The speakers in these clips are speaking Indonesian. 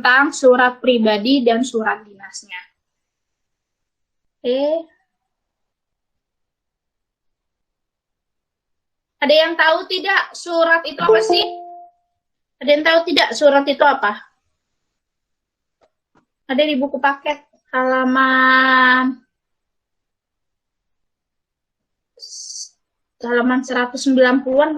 tentang surat pribadi dan surat dinasnya. Oke. Ada yang tahu tidak surat itu apa sih? Ada yang tahu tidak surat itu apa? Ada di buku paket halaman 190-an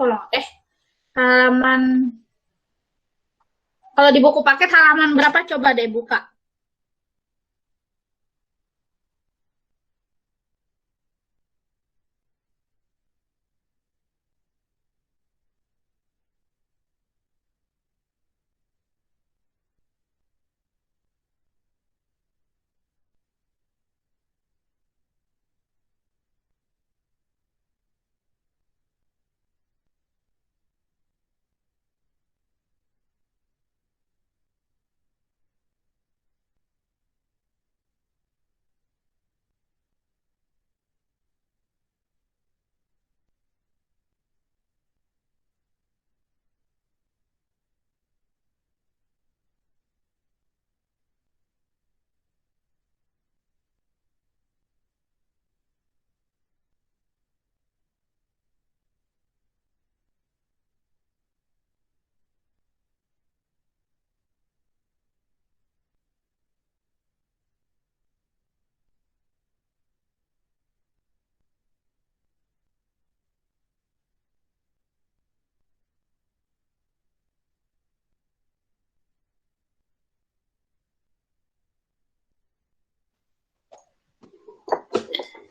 kalau di buku paket halaman berapa, coba deh buka.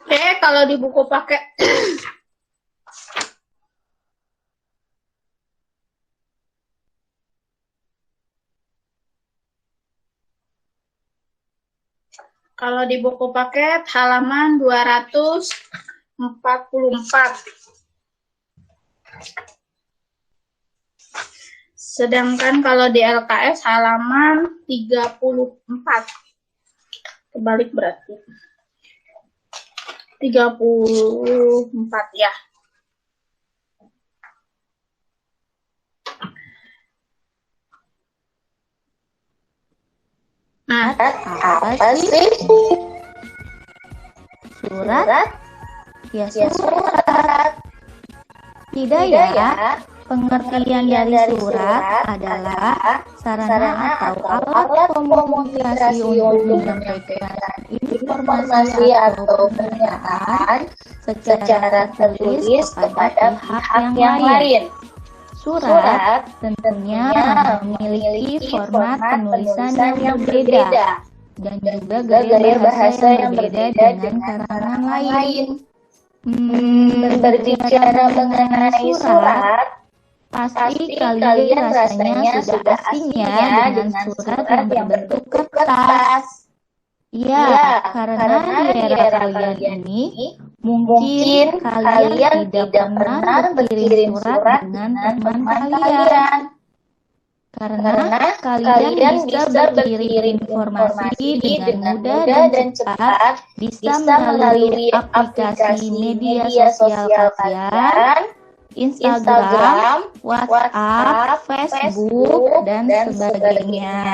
Oke, kalau di buku paket kalau di buku paket halaman 244. Sedangkan kalau di LKS halaman 34. Kebalik berarti. 34 ya. Nah, apa sih? Surat? Ya, surat. Tidak ya. Pengertian dari surat adalah sarana atau alat komunikasi untuk menyampaikan informasi atau pernyataan secara tertulis kepada pihak yang lain. Surat tentunya memiliki format penulisan yang berbeda dan juga gaya bahasa yang berbeda dengan karangan lain. Berbicara mengenai surat, pasti kalian rasanya sudah asing ya dengan surat yang berbentuk kertas. Ya, karena di era kalian ini mungkin kalian tidak pernah berkirim surat dengan teman kalian. Karena kalian bisa berkirim informasi dengan mudah dan cepat, bisa melalui aplikasi media sosial kalian, Instagram, WhatsApp, Facebook, dan sebagainya.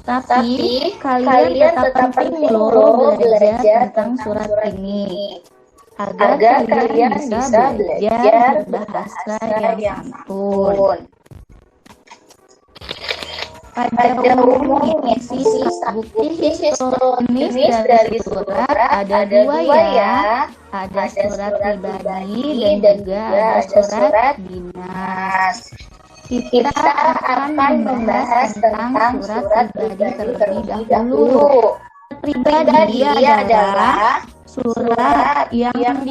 Tapi kalian tetap penting loh belajar tentang surat ini agar kalian bisa belajar berbahasa yang santun. Pada umumnya sih bukti historis dari surat ada dua ya, ada surat pribadi dan juga ada surat dinas. Kita akan membahas tentang surat pribadi terlebih dahulu. Pribadi adalah surat yang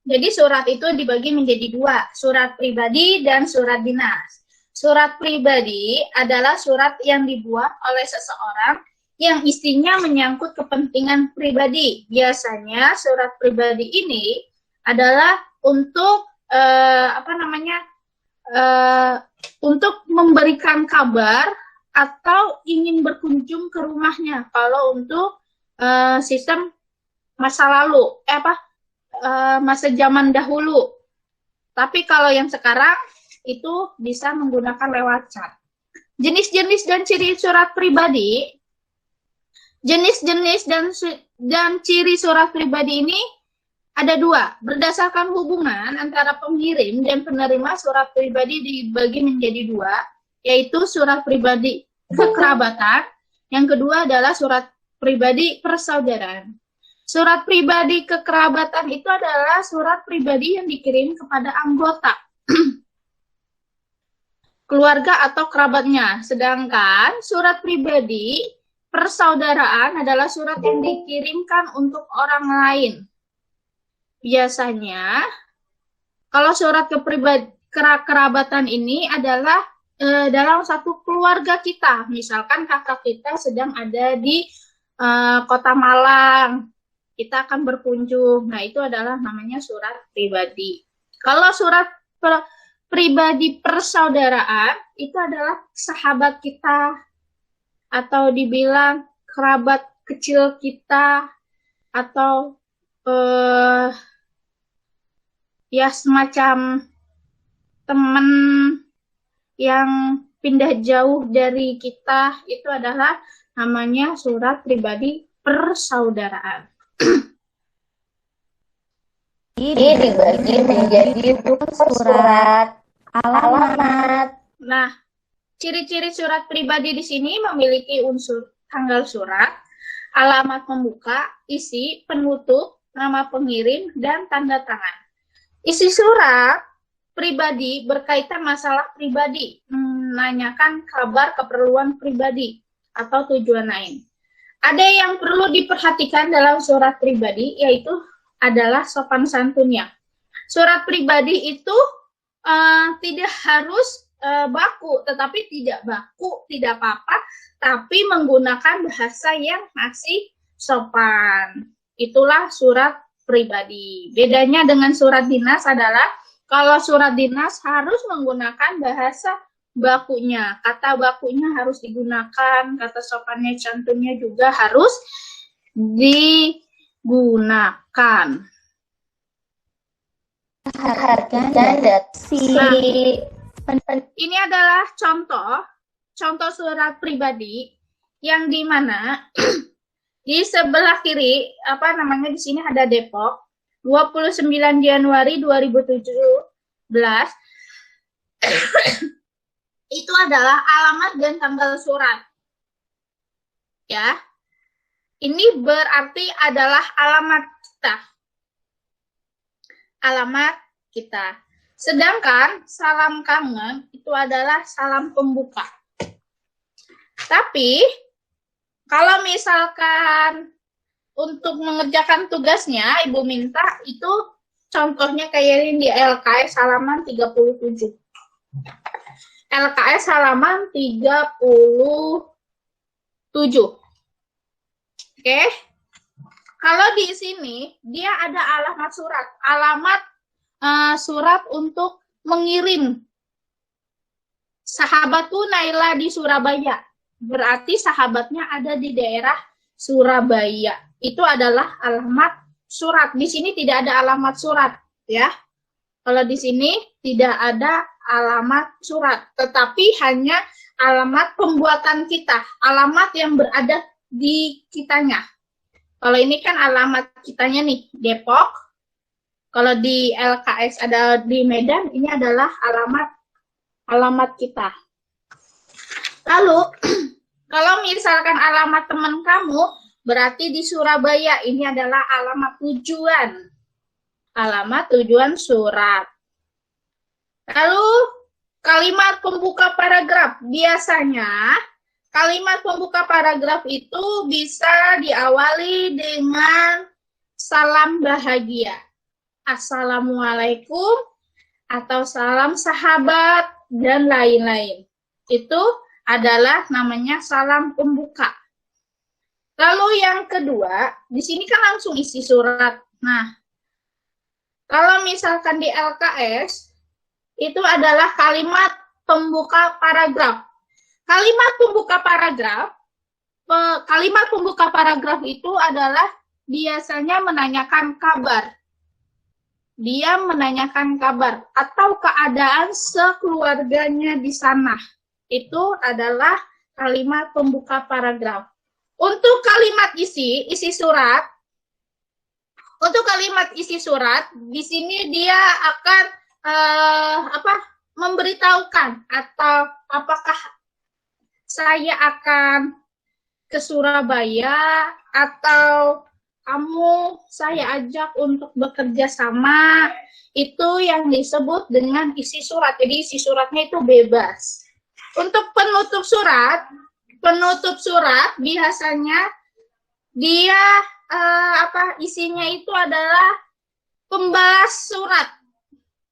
Jadi surat itu dibagi menjadi dua, surat pribadi dan surat dinas. Surat pribadi adalah surat yang dibuat oleh seseorang yang isinya menyangkut kepentingan pribadi. Biasanya surat pribadi ini adalah untuk untuk memberikan kabar atau ingin berkunjung ke rumahnya. Kalau untuk sistem masa lalu, masa zaman dahulu. Tapi kalau yang sekarang itu bisa menggunakan lewat chat. Jenis-jenis dan ciri surat pribadi. Jenis-jenis dan ciri surat pribadi ini ada dua. Berdasarkan hubungan antara pengirim dan penerima, surat pribadi dibagi menjadi dua, yaitu surat pribadi kekerabatan, yang kedua adalah surat pribadi persaudaraan. Surat pribadi kekerabatan itu adalah surat pribadi yang dikirim kepada anggota keluarga atau kerabatnya. Sedangkan surat pribadi persaudaraan adalah surat yang dikirimkan untuk orang lain. Biasanya, kalau surat kekerabatan ini adalah dalam satu keluarga kita. Misalkan kakak kita sedang ada di Kota Malang, kita akan berkunjung. Nah, itu adalah namanya surat pribadi. Kalau surat pribadi persaudaraan, itu adalah sahabat kita, atau dibilang kerabat kecil kita, atau ya semacam teman yang pindah jauh dari kita, itu adalah namanya surat pribadi persaudaraan. Ini dibagi menjadi surat, alamat. Nah, ciri-ciri surat pribadi di sini memiliki unsur tanggal surat, alamat pembuka, isi, penutup, nama pengirim, dan tanda tangan. Isi surat pribadi berkaitan masalah pribadi, menanyakan kabar keperluan pribadi atau tujuan lain. Ada yang perlu diperhatikan dalam surat pribadi, yaitu adalah sopan santunnya. Surat pribadi itu tidak harus baku, tetapi tidak baku, tidak apa-apa, tapi menggunakan bahasa yang masih sopan. Itulah surat pribadi. Bedanya dengan surat dinas adalah, kalau surat dinas harus menggunakan bahasa bakunya, kata bakunya harus digunakan, kata sopannya, cantunnya juga harus digunakan. Ini adalah contoh surat pribadi yang dimana di sebelah kiri, di sini ada Depok, 29 Januari 2017. Itu adalah alamat dan tanggal surat. Ya. Ini berarti adalah alamat kita. Alamat kita. Sedangkan salam kangen itu adalah salam pembuka. Tapi kalau misalkan untuk mengerjakan tugasnya, Ibu minta itu contohnya kayak ini di LKS halaman 37. LKS halaman 37. Oke. Kalau di sini dia ada alamat surat. Alamat surat untuk mengirim. Sahabatku Naila di Surabaya. Berarti sahabatnya ada di daerah Surabaya. Itu adalah alamat surat. Di sini tidak ada alamat surat, ya. Kalau di sini tidak ada alamat surat, tetapi hanya alamat pembuatan kita, alamat yang berada di kitanya. Kalau ini kan alamat kitanya nih, Depok. Kalau di LKS ada di Medan, ini adalah alamat kita. Lalu, kalau misalkan alamat teman kamu, berarti di Surabaya, ini adalah alamat tujuan. Alamat tujuan surat. Lalu, kalimat pembuka paragraf. Biasanya, kalimat pembuka paragraf itu bisa diawali dengan salam bahagia. Assalamualaikum, atau salam sahabat, dan lain-lain. Itu adalah namanya salam pembuka. Lalu yang kedua, di sini kan langsung isi surat. Nah, kalau misalkan di LKS, itu adalah kalimat pembuka paragraf. Kalimat pembuka paragraf itu adalah biasanya menanyakan kabar. Dia menanyakan kabar atau keadaan sekeluarganya di sana. itu adalah kalimat pembuka paragraf. Untuk kalimat isi surat, di sini dia akan memberitahukan atau apakah saya akan ke Surabaya atau saya ajak untuk bekerja sama. Itu yang disebut dengan isi surat. Jadi isi suratnya itu bebas. Untuk penutup surat biasanya dia isinya itu adalah pembalas surat.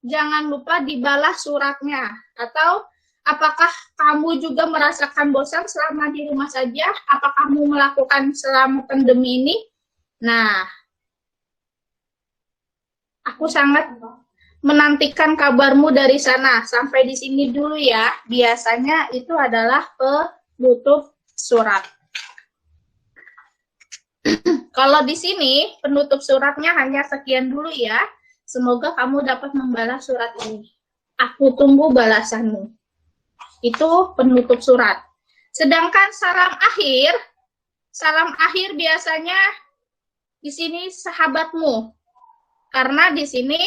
Jangan lupa dibalas suratnya. Atau apakah kamu juga merasakan bosan selama di rumah saja? Apa kamu melakukan selama pandemi ini? Nah, aku sangat menantikan kabarmu dari sana. Sampai di sini dulu ya. Biasanya itu adalah penutup surat. Kalau di sini penutup suratnya hanya sekian dulu ya. Semoga kamu dapat membalas surat ini. Aku tunggu balasanmu. Itu penutup surat. Sedangkan salam akhir biasanya di sini sahabatmu. Karena di sini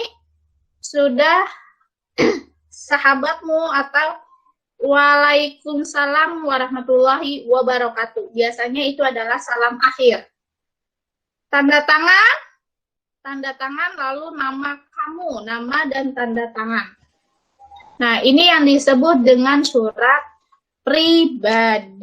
sudah sahabatmu atau Waalaikumsalam warahmatullahi wabarakatuh. Biasanya itu adalah salam akhir. Tanda tangan lalu nama kamu, nama dan tanda tangan. Nah, ini yang disebut dengan surat pribadi.